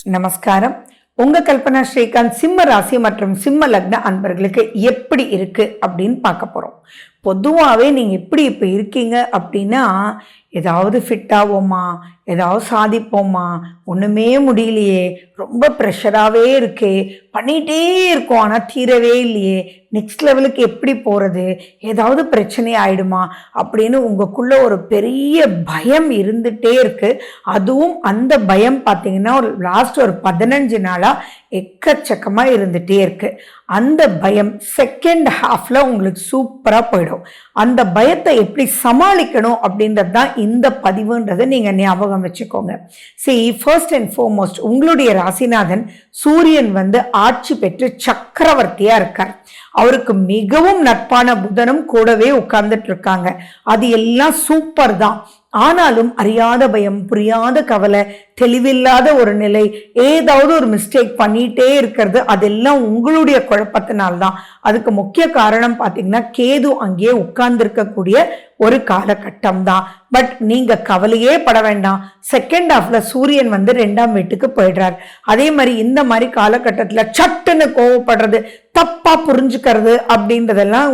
நமஸ்காரம். உங்க கல்பனா ஸ்ரீகாந்த் சிம்ம ராசி மற்றும் சிம்ம லக்ன அன்பர்களுக்கு எப்படி இருக்கு அப்படின்னு பார்க்க போறோம். பொதுவாகவே நீங்கள் எப்படி இப்போ இருக்கீங்க அப்படின்னா, ஏதாவது ஃபிட் ஆவோமா, ஏதாவது சாதிப்போமா, ஒன்றுமே முடியலையே, ரொம்ப ப்ரெஷராகவே இருக்கே, பண்ணிகிட்டே இருக்கோம் ஆனால் தீரவே இல்லையே, நெக்ஸ்ட் லெவலுக்கு எப்படி போகிறது, ஏதாவது பிரச்சனை ஆகிடுமா அப்படின்னு உங்களுக்குள்ள ஒரு பெரிய பயம் இருந்துகிட்டே இருக்குது. அதுவும் அந்த பயம் பார்த்தீங்கன்னா ஒரு 15 நாளாக எக்கச்சக்கமாக இருந்துகிட்டே இருக்குது. அந்த பயம் செகண்ட் ஹாஃபில் உங்களுக்கு சூப்பராக போயிடும். அந்த பயத்தை எப்படி சமாளிக்கணும் அப்படின்றது தான் இந்த பதிவுன்றதை நீங்கள் ஞாபகம் வச்சுக்கோங்க. ஃபர்ஸ்ட் அண்ட் ஃபார்மோஸ்ட் உங்களுடைய ராசிநாதன் சூரியன் ஆட்சி பெற்று சக்கரவர்த்தியா இருக்கார். அவருக்கு மிகவும் நட்பான புதனும் கூடவே உட்கார்ந்துட்டு இருக்காங்க. அது எல்லாம் சூப்பர் தான். ஆனாலும் அறியாத பயம், புரியாத கவலை, தெளிவில்லாத ஒரு நிலை, ஏதாவது ஒரு மிஸ்டேக் பண்ணிட்டே இருக்கிறது, அதெல்லாம் உங்களுடைய குழப்பத்தினால்தான். அதுக்கு முக்கிய காரணம் பார்த்தீங்கன்னா கேது அங்கேயே உட்கார்ந்து இருக்கக்கூடிய ஒரு காலகட்டம் தான். பட் நீங்க கவலையே பட வேண்டாம். செகண்ட் ஹாஃப்ல சூரியன் 2ஆம் வீட்டுக்கு போயிடுறார். அதே மாதிரி இந்த மாதிரி காலகட்டத்தில் சட்டுன்னு கோவப்படுறது, தப்பா புரிஞ்சுக்கிறது அப்படின்றதெல்லாம்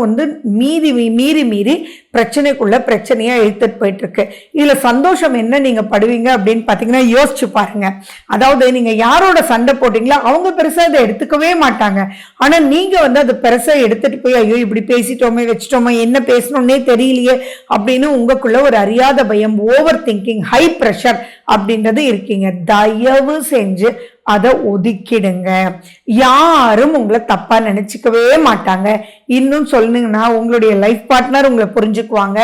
மீறி பிரச்சனைக்குள்ள பிரச்சனையா இழுத்துட்டு போயிட்டு இருக்கு. இதுல சந்தோஷம் என்ன நீங்க படுவீங்க அப்படின்னு பாத்தீங்கன்னா யோசிச்சு பாருங்க. அதாவது நீங்க யாரோட சண்டை போட்டீங்களோ அவங்க பெருசா இதை எடுத்துக்கவே மாட்டாங்க. ஆனா நீங்க அது பெருசா எடுத்துட்டு போய் ஐயோ இப்படி பேசிட்டோமே வச்சுட்டோமே, என்ன பேசணும்னே தெரியலையே அப்படின்னு உங்களுக்குள்ள ஒரு அறியாத பயம், ஓவர் திங்கிங், ஹை பிரஷர் அப்படின்றது இருக்கீங்க. தயவு செஞ்சு அதை ஒதுக்கிடுங்க. யாரும் உங்களை தப்பா நினைச்சுக்கவே மாட்டாங்க. இன்னும் சொல்லணுங்கன்னா உங்களுடைய லைஃப் பார்ட்னர் உங்களை புரிஞ்சுக்குவாங்க.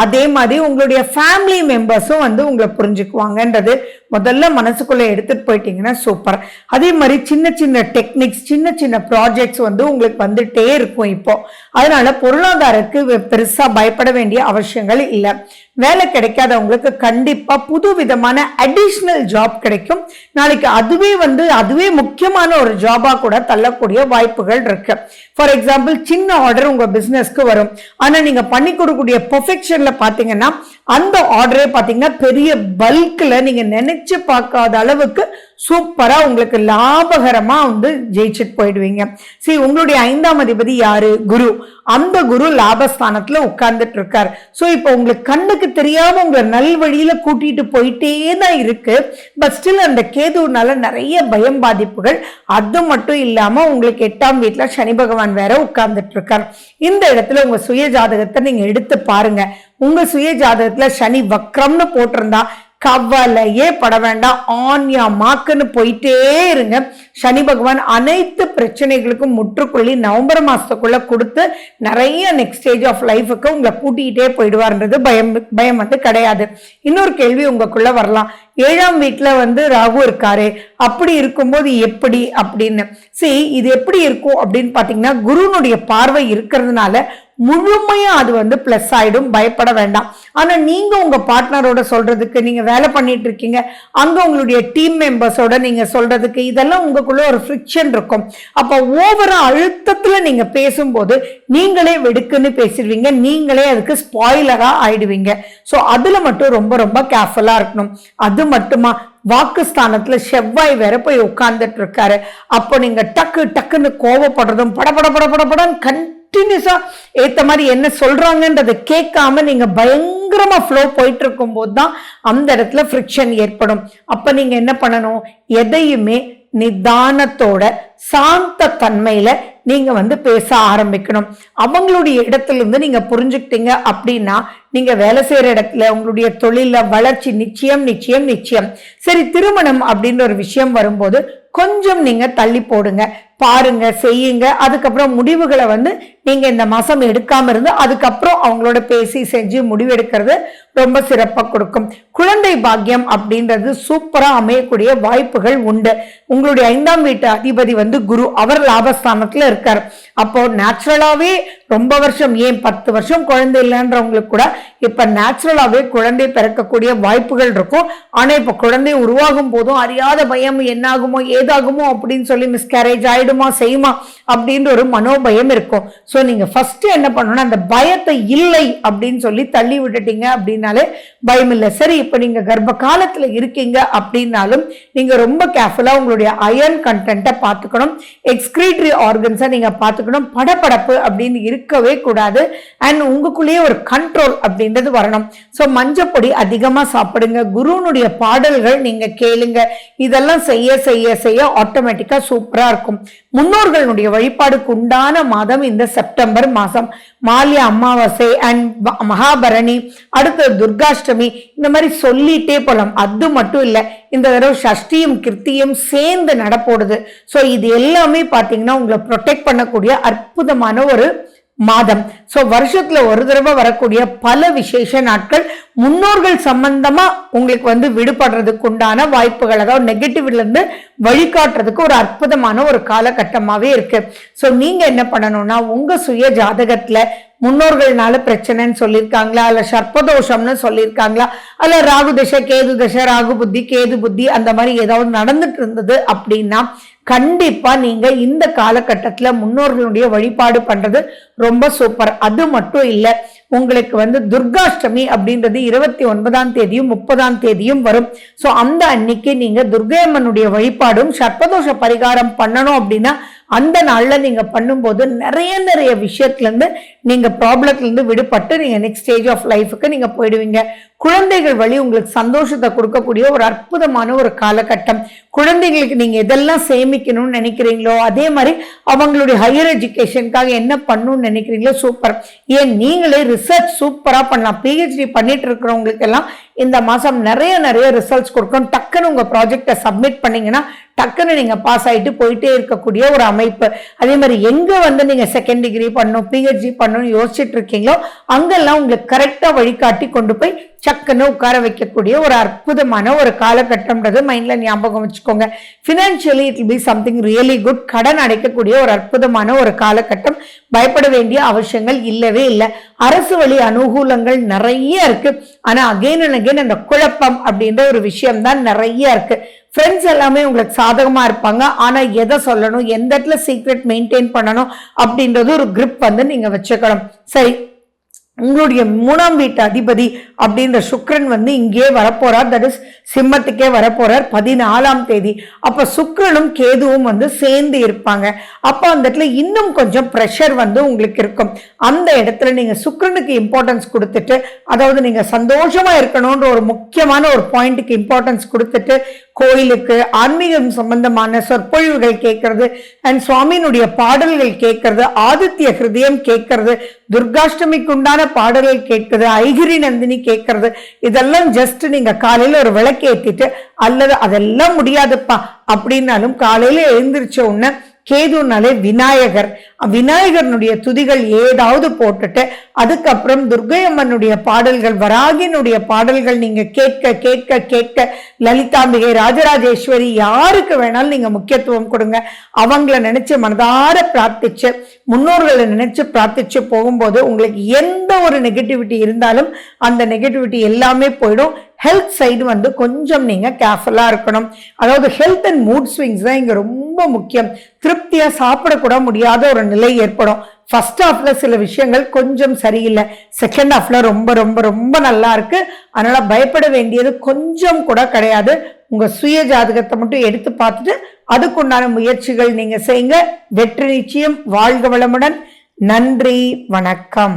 அதே மாதிரி உங்களுடைய ஃபேமிலி மெம்பர்ஸும் உங்களை புரிஞ்சுக்குவாங்கன்றது முதல்ல மனசுக்குள்ள எடுத்துட்டு போயிட்டீங்கன்னா சூப்பர். அதே மாதிரி சின்ன சின்ன டெக்னிக்ஸ், சின்ன சின்ன ப்ராஜெக்ட்ஸ் உங்களுக்கு வந்துட்டே இருக்கும் இப்போ. அதனால பொருளாதாரத்துக்கு பெருசா பயப்பட வேண்டிய அவசியங்கள் இல்லை. வேலை கிடைக்காதவங்களுக்கு கண்டிப்பா புது விதமான அடிஷனல் ஜாப் கிடைக்கும். நாளைக்கு அதுவே முக்கியமான ஒரு ஜாபா கூட தள்ளக்கூடிய வாய்ப்புகள் இருக்கு. ஃபார் எக்ஸாம்பிள் சின்ன ஆர்டர் உங்க பிசினஸ்க்கு வரும். ஆனா நீங்க பண்ணி கொடுக்கக்கூடிய பெர்ஃபெக்ஷன்ல பாத்தீங்கன்னா அந்த ஆர்டரே பாத்தீங்கன்னா பெரிய பல்க்ல நீங்க நினைச்சு பார்க்காத அளவுக்கு சூப்பரா உங்களுக்கு லாபகரமா ஜெயிச்சுட்டு போயிடுவீங்க. உங்களுடைய 5ஆம் அதிபதி யாரு? குரு. அந்த குரு லாபஸ்தானத்துல உட்கார்ந்துட்டு இருக்காரு. இப்போ உங்களுக்கு கண்ணுக்கு தெரியாம உங்களை நல்வழியில கூட்டிட்டு போயிட்டே தான் இருக்கு. பட் ஸ்டில் அந்த கேதுனால நிறைய பயம் பாதிப்புகள். அது மட்டும் இல்லாம உங்களுக்கு 8ஆம் வீட்டுல சனி பகவான் வேற உட்கார்ந்துட்டு இருக்கார். இந்த இடத்துல உங்க சுய ஜாதகத்தை நீங்க எடுத்து பாருங்க. உங்க சுய ஜாதகத்துல சனி வக்ரம்னு போட்டிருந்தா கவலையே பட வேண்டாம். ஆன்யா மாக்குன்னு போயிட்டே இருங்க. சனி பகவான் அனைத்து பிரச்சனைகளுக்கும் முற்றுப்புள்ளி நவம்பர் மாசத்துக்குள்ள கொடுத்து நிறைய நெக்ஸ்ட் ஸ்டேஜ் ஆஃப் லைஃபுக்கு உங்களை கூட்டிகிட்டே போயிடுவார்ன்றது பயம் கிடையாது. இன்னொரு கேள்வி உங்களுக்குள்ள வரலாம், 7ஆம் வீட்டுல ராகு இருக்காரு, அப்படி இருக்கும்போது எப்படி அப்படின்னு. இது எப்படி இருக்கும் அப்படின்னு பாத்தீங்கன்னா குருனுடைய பார்வை இருக்கிறதுனால முழுமையா அது பிளஸ் ஆயிடும். பயப்பட வேண்டாம். ஆனா நீங்க உங்க பார்ட்னரோட சொல்றதுக்கு, நீங்க வேலை பண்ணிட்டு இருக்கீங்க அங்க உங்களுடைய டீம் மெம்பர்ஸோட நீங்க சொல்றதுக்கு, இதெல்லாம் உங்களுக்குள்ள ஒரு ஃப்ரிக்ஷன் இருக்கும். அப்ப ஓவரா அழுத்தத்துல நீங்க பேசும்போது நீங்களே வெடுக்குன்னு பேசிடுவீங்க, நீங்களே அதுக்கு ஸ்பாயிலரா ஆயிடுவீங்க. அதுல மட்டும் ரொம்ப ரொம்ப கேர்ஃபுல்லா இருக்கணும். அது மட்டுமா, வாக்குஸ்தானத்துல செவ்வாய் வேற போய் உட்கார்ந்துட்டு இருக்காரு. அப்போ நீங்க டக்குன்னு கோவப்படுறதும் படபடன்னு கண்டினியூஸா ஏத்த மாதிரி என்ன சொல்றாங்கன்றதை கேட்காம நீங்க பயங்கரமா ஃப்ளோ போயிட்டு இருக்கும் போதுதான் அந்த இடத்துல ஃப்ரிக்ஷன் ஏற்படும். அப்ப நீங்க என்ன பண்ணணும், எதையுமே நிதானத்தோட சாந்த தன்மையில நீங்க பேச ஆரம்பிக்கணும். அவங்களுடைய இடத்துல இருந்து நீங்க புரிஞ்சுக்கிட்டீங்க அப்படின்னா நீங்க வேலை செய்யற இடத்துல உங்களுடைய தொழில வளர்ச்சி நிச்சயம். திருமணம் அப்படின்ற ஒரு விஷயம் வரும்போது கொஞ்சம் நீங்க தள்ளி போடுங்க, பாருங்க, செய்யுங்க. அதுக்கப்புறம் முடிவுகளை நீங்க இந்த மாசம் எடுக்காம இருந்து அதுக்கப்புறம் அவங்களோட பேசி செஞ்சு முடிவெடுக்கிறது ரொம்ப சிறப்பா கொடுக்கும். குழந்தை பாக்கியம் அப்படின்றது சூப்பரா அமையக்கூடிய வாய்ப்புகள் உண்டு. உங்களுடைய 5ஆம் வீட்டு அதிபதி குரு, அவர் லாபஸ்தானத்துல இருக்காரு. அப்போ நேச்சுரலாவே ரொம்ப வருஷம், ஏன் 10 வருஷம் குழந்தை இல்லைன்றவங்களுக்கு கூட இப்ப நேச்சுரலாவே குழந்தை பிறக்கக்கூடிய வாய்ப்புகள் இருக்கும். ஆனா இப்ப குழந்தை உருவாகும் போதும் அறியாத பயம், என்னாகுமோ ஏதாகுமோ அப்படின்னு சொல்லி மிஸ்கேரேஜ் ஆயிடுமா செய்யுமா அப்படின்ற ஒரு மனோபயம் இருக்கும். சோ நீங்க ஃபர்ஸ்ட் என்ன பண்ணணும், அந்த பயத்தை இல்லை அப்படின்னு சொல்லி தள்ளி விட்டுட்டீங்க அப்படின்னாலே பயம் இல்லை. சரி, இப்ப நீங்க கர்ப்ப காலத்துல இருக்கீங்க அப்படின்னாலும் நீங்க ரொம்ப கேர்ஃபுல்லா உங்களுடைய அயர்ன் கண்டென்ட்டை பார்த்துக்கணும், எக்ஸ்கிரீட்டரி ஆர்கன்ஸை நீங்க பார்த்துக்கணும். படபடப்பு அப்படின்னு இருக்கவே கூடாது. அண்ட் உங்களுக்குள்ளேயே ஒரு கண்ட்ரோல் அப்படின்றது வரணும். ஸோ மஞ்சப்பொடி அதிகமா சாப்பிடுங்க, குருனுடைய பாடல்கள் நீங்க கேளுங்க. இதெல்லாம் செய்ய செய்ய செய்ய ஆட்டோமேட்டிக்கா சூப்பரா இருக்கும். முன்னோர்களுடைய வழிபாடுக்கு உண்டான மாதம் இந்த செப்டம்பர் மாசம். மாலிய அமாவாசை அண்ட் மகாபரணி, அடுத்து துர்காஷ்டமி, இந்த மாதிரி சொல்லிட்டே போலாம். அது மட்டும் இல்ல, இந்த தடவை சஷ்டியும் கிருத்தியும் சேர்ந்து நடப்போடுது. சோ இது எல்லாமே பாத்தீங்கன்னா உங்களை ப்ரொடெக்ட் பண்ணக்கூடிய அற்புதமான ஒரு மாதம். சோ வருஷத்துல ஒரு தடவை வரக்கூடிய பல விசேஷ நாட்கள் முன்னோர்கள் சம்பந்தமா உங்களுக்கு விடுபடுறதுக்கு உண்டான வாய்ப்புகள், அதாவது நெகட்டிவ்ல இருந்து வழிகாட்டுறதுக்கு ஒரு அற்புதமான ஒரு காலகட்டமாவே இருக்கு. சோ நீங்க என்ன பண்ணணும்னா, உங்க சுய ஜாதகத்துல முன்னோர்கள்னால பிரச்சனைன்னு சொல்லியிருக்காங்களா, அல்ல சர்ப்பதோஷம்னு சொல்லியிருக்காங்களா, அல்ல ராகு தசை கேது தசை, ராகு புத்தி கேது புத்தி அந்த மாதிரி ஏதாவது நடந்துட்டு இருந்தது அப்படின்னா கண்டிப்பா நீங்க இந்த காலகட்டத்துல முன்னோர்களுடைய வழிபாடு பண்றது ரொம்ப சூப்பர். அது மட்டும் இல்ல, உங்களுக்கு துர்காஷ்டமி அப்படின்றது 29ஆம் தேதியும் 30ஆம் தேதியும் வரும். சோ அந்த அன்னைக்கு நீங்க துர்கையம்மனுடைய வழிபாடும் சர்ப்பதோஷ பரிகாரம் பண்ணணும் அப்படின்னா அந்த நாள்ல நீங்க பண்ணும்போது நிறைய நிறைய விஷயத்துல இருந்து நீங்க ப்ராப்ளத்துல இருந்து விடுபட்டு நீங்க நெக்ஸ்ட் ஸ்டேஜ் ஆஃப் லைஃபுக்கு நீங்க போயிடுவீங்க. குழந்தைகள் வழி உங்களுக்கு சந்தோஷத்தை கொடுக்கக்கூடிய ஒரு அற்புதமான ஒரு காலகட்டம். குழந்தைகளுக்கு நீங்க எதெல்லாம் சேமிக்கணும்னு நினைக்கிறீங்களோ, அதே மாதிரி அவங்களுடைய ஹையர் எஜுகேஷனுக்காக என்ன பண்ணணும்னு நினைக்கிறீங்களோ சூப்பர். ஏன் நீங்களே ரிசர்ச் சூப்பரா பண்ணலாம். பிஹெச்டி பண்ணிட்டு இருக்கிறவங்களுக்கு எல்லாம் இந்த மாசம் நிறைய நிறைய ரிசல்ட்ஸ் கொடுக்கும். டக்குன்னு உங்க ப்ராஜெக்டை சப்மிட் பண்ணீங்கன்னா டக்குன்னு நீங்க பாஸ் ஆயிட்டு போயிட்டே இருக்கக்கூடிய ஒரு அமைப்பு. அதே மாதிரி எங்க நீங்க செகண்ட் டிகிரி பண்ணணும், பிஹெச்டி பண்ணணும் யோசிச்சுட்டு இருக்கீங்களோ அங்கெல்லாம் உங்களுக்கு கரெக்டா வழிகாட்டி கொண்டு போய் சக்குன்னு உட்கார வைக்கக்கூடிய ஒரு அற்புதமான ஒரு காலகட்டம்ன்றது மைண்ட்ல ஞாபகம் வச்சுக்கோங்க. Financially it will be something really good. கடன் அடைக்கக்கூடிய ஒரு அற்புதமான ஒரு காலகட்டம். பயப்பட வேண்டிய அவசியங்கள் இல்லவே இல்லை. அரசு வழி அனுகூலங்கள் நிறைய இருக்கு. ஆனா அகைன் அண்ட் அகைன் அந்த குழப்பம் அப்படின்ற ஒரு விஷயம் தான் நிறைய இருக்கு. ஃப்ரெண்ட்ஸ் எல்லாமே உங்களுக்கு சாதகமா இருப்பாங்க. ஆனா எதை சொல்லணும், எந்த இடத்துல சீக்ரெட் மெயின்டைன் பண்ணணும் அப்படின்றது ஒரு கிரிப் நீங்க வச்சுக்கணும். சரி, உங்களுடைய 3ஆம் வீட்டு அதிபதி அப்படின்ற சுக்கிரன் இங்கே வரப்போறார். தட் இஸ் சிம்மத்துக்கே வரப்போறார் 14ஆம் தேதி. அப்ப சுக்கிரனும் கேதுவும் சேர்ந்து இருப்பாங்க. அப்ப அந்த இடத்துல இன்னும் கொஞ்சம் பிரஷர் உங்களுக்கு இருக்கும். அந்த இடத்துல நீங்க சுக்கிரனுக்கு இம்பார்ட்டன்ஸ் கொடுத்துட்டு, அதாவது நீங்க சந்தோஷமா இருக்கணும்ன்ற ஒரு முக்கியமான ஒரு பாயிண்ட்டுக்கு இம்பார்ட்டன்ஸ் கொடுத்துட்டு கோயிலுக்கு ஆன்மீகம் சம்பந்தமான சொற்பொழிவுகள் கேட்கறது அண்ட் சுவாமியினுடைய பாடல்கள் கேட்கறது, ஆதித்ய ஹிருதயம் கேட்கறது, துர்காஷ்டமிக்கு உண்டான பாடல்கள் கேட்கறது, ஐகிரி நந்தினி கேட்கறது, இதெல்லாம் ஜஸ்ட் நீங்க காலையில ஒரு விளக்கு ஏத்திட்டு, அல்லது அதெல்லாம் முடியாதுப்பா அப்படின்னாலும் காலையில எழுந்திரிச்ச உடனே கேதுனாலே விநாயகர், விநாயகர்னுடைய துதிகள் ஏதாவது போட்டுட்டு அதுக்கப்புறம் துர்கையம்மனுடைய பாடல்கள், வராகினுடைய பாடல்கள் நீங்க கேட்க கேட்க கேட்க, லலிதாம்பிகை, ராஜராஜேஸ்வரி யாருக்கு வேணாலும் நீங்க முக்கியத்துவம் கொடுங்க. அவங்கள நினைச்சு மனதார பிரார்த்திச்சு, முன்னோர்களை நினைச்சு பிரார்த்திச்சு போகும்போது உங்களுக்கு எந்த ஒரு நெகட்டிவிட்டி இருந்தாலும் அந்த நெகட்டிவிட்டி எல்லாமே போயிடும். ஹெல்த் சைடு கொஞ்சம் நீங்க கேர்ஃபுல்லா இருக்கணும். அதாவது ஹெல்த் அண்ட் மூட் ஸ்விங்ஸ் தான் இங்க ரொம்ப முக்கியம். திருப்தியா சாப்பிடக்கூட முடியாத ஒரு நிலை ஏற்படும். ஃபர்ஸ்ட் ஹாஃப்ல சில விஷயங்கள் கொஞ்சம் சரியில்லை, செகண்ட் ஹாஃப்ல ரொம்ப ரொம்ப ரொம்ப நல்லா இருக்கு. அதனால பயப்பட வேண்டியது கொஞ்சம் கூட கிடையாது. உங்க சுய ஜாதகத்தை மட்டும் எடுத்து பார்த்துட்டு அதுக்குண்டான முயற்சிகள் நீங்க செய்யுங்க. வெற்றி நிச்சயம். வாழ்க வளமுடன். நன்றி, வணக்கம்.